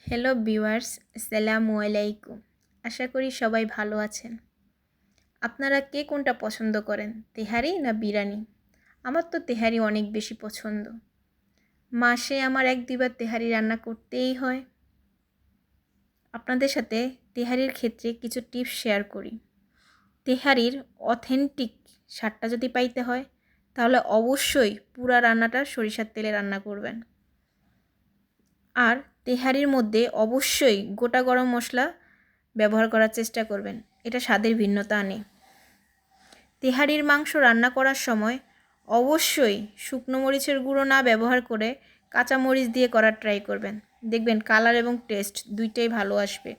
Hello viewers, আসসালামু আলাইকুম। আশা করি সবাই ভালো আছেন। আপনারা কে কোনটা পছন্দ করেন, তেহারি না বিরিয়ানি? আমার তো তেহারি অনেক বেশি পছন্দ। মাসে আমার 1-2 বার তেহারি রান্না করতেই হয়। আপনাদের সাথে তেহারির ক্ষেত্রে কিছু টিপস শেয়ার করি। তেহারির অথেন্টিক স্বাদটা যদি পাইতে হয় তাহলে অবশ্যই পুরা রান্নাটা সরিষার তেলে রান্না করবেন। আর তেহারির মধ্যে অবশ্যই গোটা গরম মশলা ব্যবহার করার চেষ্টা করবেন, এটা স্বাদের ভিন্নতা আনে। তেহারির মাংস রান্না করার সময় অবশ্যই শুকনো মরিচের গুঁড়ো না ব্যবহার করে কাঁচা মরিচ দিয়ে করার ট্রাই করবেন, দেখবেন কালার এবং টেস্ট দুইটাই ভালো আসবে।